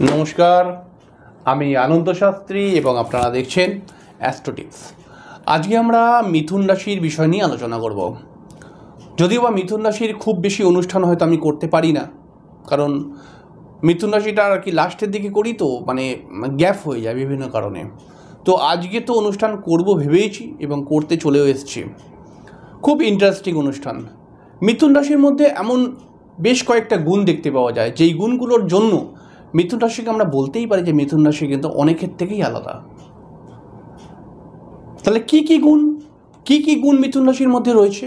নমস্কার, আমি আনন্দ শাস্ত্রী এবং আপনারা দেখছেন অ্যাস্ট্রো টিপস। আজকে আমরা মিথুন রাশির বিষয় নিয়ে আলোচনা করব। যদিও বা মিথুন রাশির খুব বেশি অনুষ্ঠান হয়তো আমি করতে পারি না, কারণ মিথুন রাশিটা আর কি লাস্টের দিকে করি, তো মানে গ্যাপ হয়ে যায় বিভিন্ন কারণে। তো আজকে তো অনুষ্ঠান করব ভেবেইছি এবং করতে চলেও এসেছি। খুব ইন্টারেস্টিং অনুষ্ঠান। মিথুন রাশির মধ্যে এমন বেশ কয়েকটা গুণ দেখতে পাওয়া যায়, যেই গুণগুলোর জন্য মিথুন রাশিকে আমরা বলতেই পারি যে মিথুন রাশি কিন্তু অনেকের থেকেই আলাদা। তাহলে কি কি গুণ মিথুন রাশির মধ্যে রয়েছে,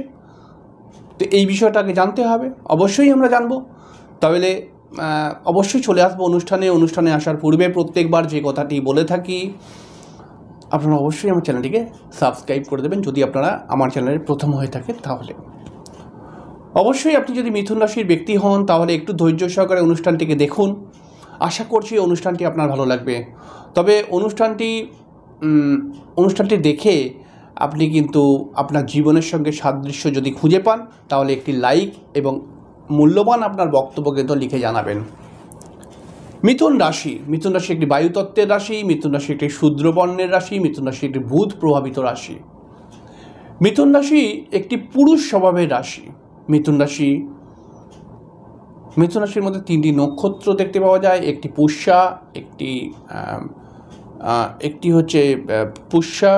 তো এই বিষয়টাকে জানতে হবে। অবশ্যই আমরা জানবো। তাহলে অবশ্যই চলে আসবো অনুষ্ঠানে আসার পূর্বে প্রত্যেকবার যে কথাটি বলে থাকি, আপনারা অবশ্যই আমার চ্যানেলটিকে সাবস্ক্রাইব করে দেবেন যদি আপনারা আমার চ্যানেলের প্রথম হয়ে থাকেন। তাহলে অবশ্যই আপনি যদি মিথুন রাশির ব্যক্তি হন তাহলে একটু ধৈর্য সহকারে অনুষ্ঠানটিকে দেখুন। আশা করছি অনুষ্ঠানটি আপনার ভালো লাগবে। তবে অনুষ্ঠানটি দেখে আপনি কিন্তু আপনার জীবনের সঙ্গে সাদৃশ্য যদি খুঁজে পান তাহলে একটি লাইক এবং মূল্যবান আপনার বক্তব্য কিন্তু লিখে জানাবেন। মিথুন রাশি একটি বায়ুতত্ত্বের রাশি। মিথুন রাশি একটি শূদ্র বর্ণের রাশি। মিথুন রাশি একটি বুধ প্রভাবিত রাশি। মিথুন রাশি একটি পুরুষ স্বভাবের রাশি। মিথুন রাশির মধ্যে তিনটি নক্ষত্র দেখতে পাওয়া যায়। একটি পুষ্যা, একটি হচ্ছে পুষ্যা,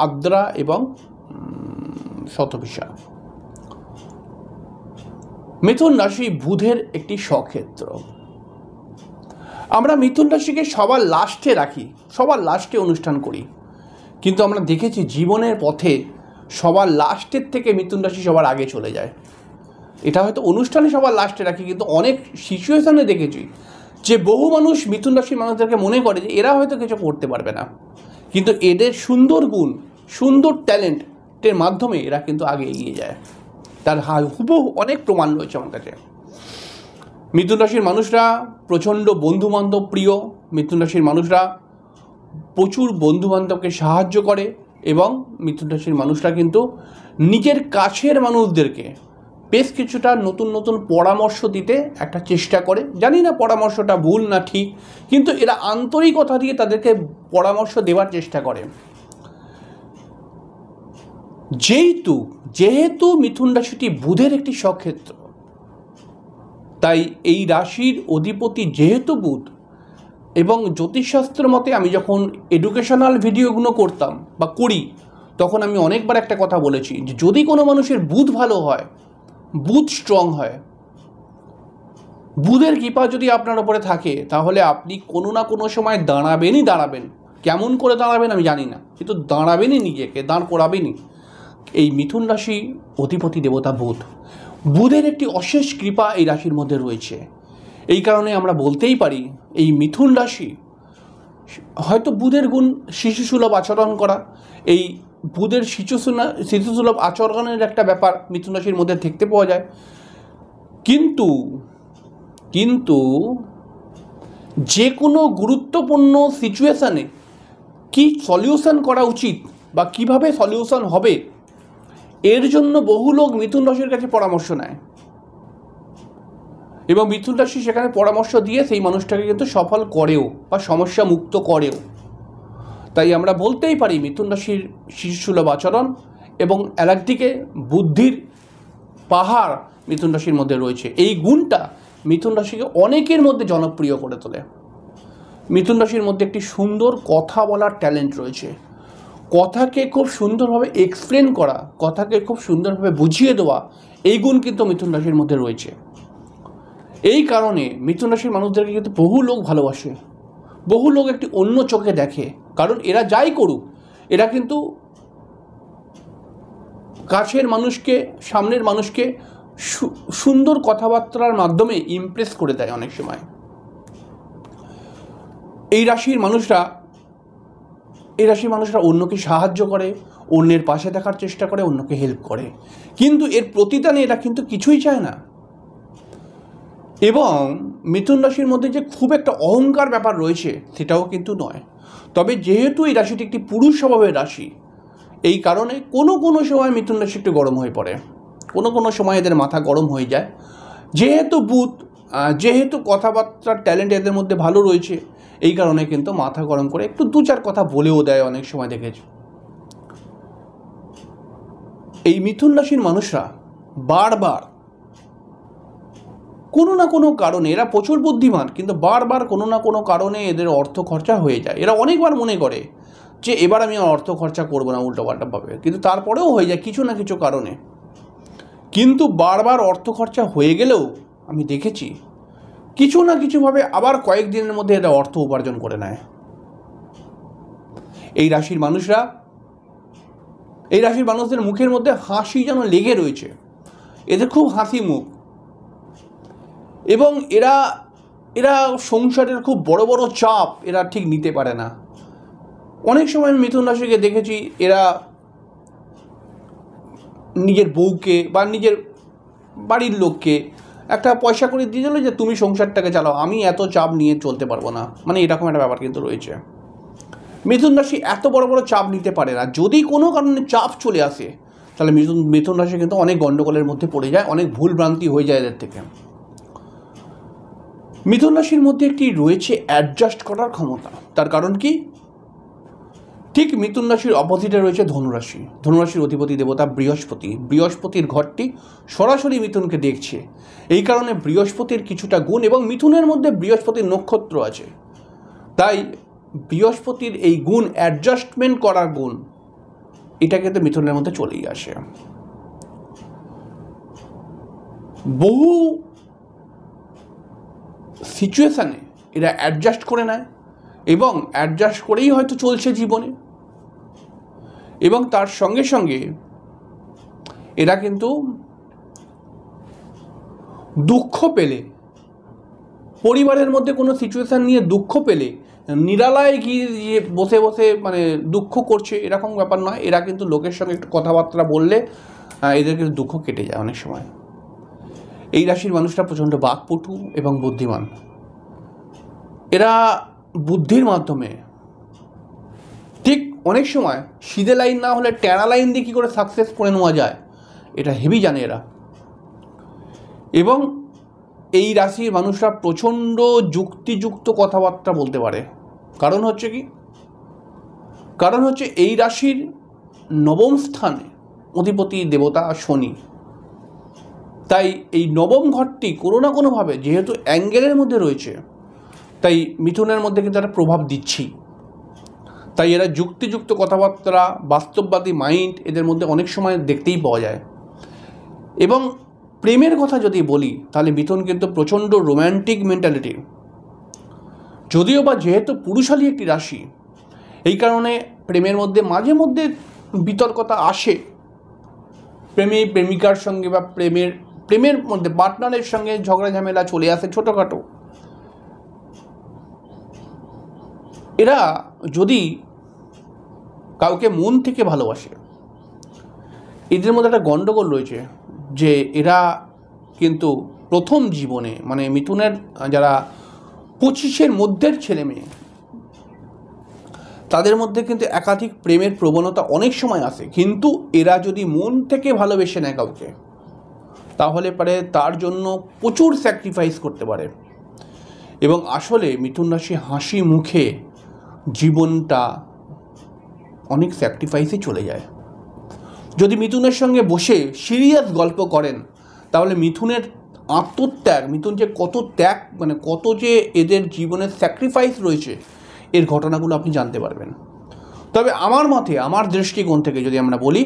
আদ্রা এবং শতভিষা। মিথুন রাশি বুধের একটি স্বক্ষেত্র। আমরা মিথুন রাশিকে সবার লাস্টে রাখি, সবার লাস্টে অনুষ্ঠান করি, কিন্তু আমরা দেখেছি জীবনের পথে সবার লাস্টের থেকে মিথুন রাশি সবার আগে চলে যায়। এটা হয়তো অনুষ্ঠানে সবার লাস্টে রাখি, কিন্তু অনেক সিচুয়েশনে দেখেছি যে বহু মানুষ মিথুন রাশির মানুষদেরকে মনে করে যে এরা হয়তো কিছু করতে পারবে না, কিন্তু এদের সুন্দর গুণ, সুন্দর ট্যালেন্টের মাধ্যমে এরা কিন্তু আগে এগিয়ে যায়। তার হুবহু অনেক প্রমাণ রয়েছে আমার কাছে। মিথুন রাশির মানুষরা প্রচণ্ড বন্ধুবান্ধব প্রিয়। মিথুন রাশির মানুষরা প্রচুর বন্ধুবান্ধবকে সাহায্য করে এবং মিথুন রাশির মানুষরা কিন্তু নিজের কাছের মানুষদেরকে বেশ কিছুটা নতুন পরামর্শ দিতে একটা চেষ্টা করে। জানি না পরামর্শটা ভুল না ঠিক, কিন্তু এরা আন্তরিকতা দিয়ে তাদেরকে পরামর্শ দেওয়ার চেষ্টা করে। যেহেতু মিথুন রাশিটি বুধের একটি স্বক্ষেত্র, তাই এই রাশির অধিপতি যেহেতু বুধ, এবং জ্যোতিষশাস্ত্র মতে আমি যখন এডুকেশনাল ভিডিওগুলো করতাম বা করি, তখন আমি অনেকবার একটা কথা বলেছি যে যদি কোনো মানুষের বুধ ভালো হয়, বুধ স্ট্রং হয়, বুধের কৃপা যদি আপনার উপরে থাকে, তাহলে আপনি কোনো না কোনো সময় দাঁড়াবেন। কেমন করে দাঁড়াবেন আমি জানি না, কিন্তু দাঁড়াবেনই, নিজেকে দাঁড় করাবেনই। এই মিথুন রাশি অধিপতি দেবতা বুধের একটি অশেষ কৃপা এই রাশির মধ্যে রয়েছে। এই কারণে আমরা বলতেই পারি এই মিথুন রাশি হয়তো বুধের গুণ শিশুসুলভ আচরণ করা, এই বুধের শিশুসুলভ আচরণের একটা ব্যাপার মিথুন রাশির মধ্যে দেখতে পাওয়া যায়। কিন্তু যে কোনো গুরুত্বপূর্ণ সিচুয়েশানে কি সলিউশন করা উচিত বা কিভাবে সলিউশন হবে, এর জন্য বহু লোক মিথুন রাশির কাছে পরামর্শ নেয় এবং মিথুন রাশি সেখানে পরামর্শ দিয়ে সেই মানুষটাকে কিন্তু সফল করেও বা সমস্যা মুক্ত করেও। তাই আমরা বলতেই পারি মিথুন রাশির শিশুসুলভ আচরণ এবং একদিকে বুদ্ধির পাহাড় মিথুন রাশির মধ্যে রয়েছে। এই গুণটা মিথুন রাশিকে অনেকের মধ্যে জনপ্রিয় করে তোলে। মিথুন রাশির মধ্যে একটি সুন্দর কথা বলার ট্যালেন্ট রয়েছে। কথাকে খুব সুন্দরভাবে এক্সপ্লেন করা, কথাকে খুব সুন্দরভাবে বুঝিয়ে দেওয়া, এই গুণ কিন্তু মিথুন রাশির মধ্যে রয়েছে। এই কারণে মিথুন রাশির মানুষদেরকে কিন্তু বহু লোক ভালোবাসে, বহু লোক একটি অন্য চোখে দেখে, কারণ এরা যাই করুক, এরা কিন্তু কাছের মানুষকে, সামনের মানুষকে সুন্দর কথাবার্তার মাধ্যমে ইমপ্রেস করে দেয় অনেক সময়। এই রাশির মানুষরা অন্যকে সাহায্য করে, অন্যের পাশে থাকার চেষ্টা করে, অন্যকে হেল্প করে, কিন্তু এর প্রতিদানে এরা কিন্তু কিছুই চায় না। এবং মিথুন রাশির মধ্যে যে খুব একটা অহংকার ব্যাপার রয়েছে সেটাও কিন্তু নয়। তবে যেহেতু এই রাশিটি একটি পুরুষ স্বভাবের রাশি, এই কারণে কোনো সময় মিথুন রাশি একটু গরম হয়ে পড়ে, কোনো সময় এদের মাথা গরম হয়ে যায়। যেহেতু বুধ যেহেতু কথাবার্তার ট্যালেন্ট এদের মধ্যে ভালো রয়েছে, এই কারণে কিন্তু মাথা গরম করে একটু দু চার কথা বলেও দেয় অনেক সময়, দেখেছি। এই মিথুন রাশির মানুষরা বারবার কোনো না কোনো কারণে, এরা প্রচুর বুদ্ধিমান, কিন্তু বারবার কোনো না কোনো কারণে এদের অর্থ খরচা হয়ে যায়। এরা অনেকবার মনে করে যে এবার আমি অর্থ খরচা করবো না উল্টোপাল্টাভাবে, কিন্তু তারপরেও হয়ে যায় কিছু না কিছু কারণে। কিন্তু বারবার অর্থ খরচা হয়ে গেলেও আমি দেখেছি কিছু না কিছুভাবে আবার কয়েকদিনের মধ্যে এরা অর্থ উপার্জন করে নেয়। এই রাশির মানুষদের মুখের মধ্যে হাসি যেন লেগে রয়েছে, এদের খুব হাসি মুখ, এবং এরা সংসারের খুব বড় বড় চাপ এরা ঠিক নিতে পারে না। অনেক সময় আমি মিথুন রাশিকে দেখেছি এরা নিজের বউকে বা নিজের বাড়ির লোককে একটা পয়সা করে দিয়ে দিল যে তুমি সংসারটাকে চালাও, আমি এত চাপ নিয়ে চলতে পারবো না, মানে এরকম একটা ব্যাপার কিন্তু রয়েছে। মিথুন রাশি এত বড় বড় চাপ নিতে পারে না। যদি কোনো কারণে চাপ চলে আসে তাহলে মিথুন রাশি কিন্তু অনেক গণ্ডগোলের মধ্যে পড়ে যায়, অনেক ভুলভ্রান্তি হয়ে যায় এদের থেকে। মিথুন রাশির মধ্যে একটি রয়েছে অ্যাডজাস্ট করার ক্ষমতা। তার কারণ কি? ঠিক মিথুন রাশির অপোজিটে রয়েছে ধনুরাশি। ধনুরাশির অধিপতি দেবতা বৃহস্পতি। বৃহস্পতির ঘরটি সরাসরি মিথুনকে দেখছে, এই কারণে বৃহস্পতির কিছুটা গুণ, এবং মিথুনের মধ্যে বৃহস্পতির নক্ষত্র আছে, তাই বৃহস্পতির এই গুণ, অ্যাডজাস্টমেন্ট করার গুণ, এটা কিন্তু মিথুনের মধ্যে চলেই আসে। বহু সিচুয়েশানে এরা অ্যাডজাস্ট করে নেয়, এবং অ্যাডজাস্ট করেই হয়তো চলছে জীবনে। এবং তার সঙ্গে সঙ্গে এরা কিন্তু দুঃখ পেলে, পরিবারের মধ্যে কোনো সিচুয়েশান নিয়ে দুঃখ পেলে নিরালায় গিয়ে বসে বসে মানে দুঃখ করছে এরকম ব্যাপার নয়। এরা কিন্তু লোকের সঙ্গে একটু কথাবার্তা বললে এদের কিন্তু দুঃখ কেটে যায় অনেক সময়। এই রাশির মানুষরা প্রচণ্ড বাকপটু এবং বুদ্ধিমান। এরা বুদ্ধির মাধ্যমে ঠিক অনেক সময় সিধে লাইন না হলে ট্যাড়া লাইন দিয়ে কী করে সাকসেস করে নেওয়া যায়, এটা হেভি জানে এরা। এবং এই রাশির মানুষরা প্রচণ্ড যুক্তিযুক্ত কথাবার্তা বলতে পারে। কারণ হচ্ছে কি? কারণ হচ্ছে এই রাশির নবম স্থানে অধিপতি দেবতা শনি। তাই এই নবম ঘরটি কোনো না কোনোভাবে যেহেতু অ্যাঙ্গেলের মধ্যে রয়েছে, তাই মিথুনের মধ্যে কিন্তু একটা প্রভাব দিচ্ছি। তাই এরা যুক্তিযুক্ত কথাবার্তা, বাস্তববাদী মাইন্ড এদের মধ্যে অনেক সময় দেখতেই পাওয়া যায়। এবং প্রেমের কথা যদি বলি তাহলে মিথুন কিন্তু প্রচণ্ড রোম্যান্টিক মেন্টালিটির। যদিও বা যেহেতু পুরুষালী একটি রাশি, এই কারণে প্রেমের মধ্যে মাঝে মধ্যে বিতর্কতা আসে। প্রেমিকার সঙ্গে বা প্রেমের মধ্যে পার্টনারের সঙ্গে ঝগড়া ঝামেলা চলে আসে ছোটোখাটো। এরা যদি কাউকে মন থেকে ভালোবাসে, এদের মধ্যে একটা গণ্ডগোল রয়েছে যে এরা কিন্তু প্রথম জীবনে, মানে মিথুনের যারা 25-এর মধ্যের ছেলে মেয়ে, তাদের মধ্যে কিন্তু একাধিক প্রেমের প্রবণতা অনেক সময় আসে। কিন্তু এরা যদি মন থেকে ভালোবেসে নেয় কাউকে, তাহলে পারে তার জন্য প্রচুর স্যাক্রিফাইস করতে পারে। এবং আসলে মিথুন রাশি হাসি মুখে জীবনটা অনেক স্যাক্রিফাইসে চলে যায়। যদি মিথুনের সঙ্গে বসে সিরিয়াস গল্প করেন তাহলে মিথুনের আত্মত্যাগ, মিথুন যে কত ত্যাগ, মানে কত যে এদের জীবনের স্যাক্রিফাইস রয়েছে, এর ঘটনাগুলো আপনি জানতে পারবেন। তবে আমার মতে, আমার দৃষ্টিকোণ থেকে যদি আমরা বলি,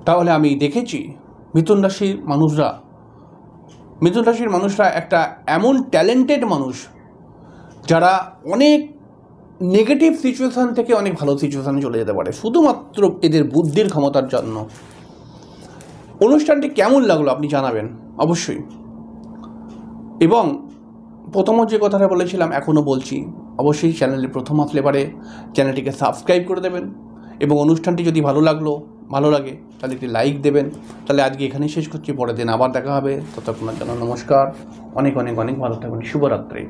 তাহলে আমি দেখেছি মিথুন রাশির মানুষরা একটা এমন ট্যালেন্টেড মানুষ যারা অনেক নেগেটিভ সিচুয়েশান থেকে অনেক ভালো সিচুয়েশানে চলে যেতে পারে শুধুমাত্র এদের বুদ্ধির ক্ষমতার জন্য। অনুষ্ঠানটি কেমন লাগলো আপনি জানাবেন অবশ্যই। এবং প্রথমত যে কথাটা বলেছিলাম এখনও বলছি, অবশ্যই চ্যানেলে প্রথম আসলে পারে চ্যানেলটিকে সাবস্ক্রাইব করে দেবেন। এবং অনুষ্ঠানটি যদি ভালো লাগে তাহলে একটি লাইক দেবেন। তাহলে আজকে এখানেই শেষ করছি, পরের দিন আবার দেখা হবে। ততক্ষণের জন্য নমস্কার, অনেক অনেক অনেক ভালো থাকুন, শুভরাত্রি।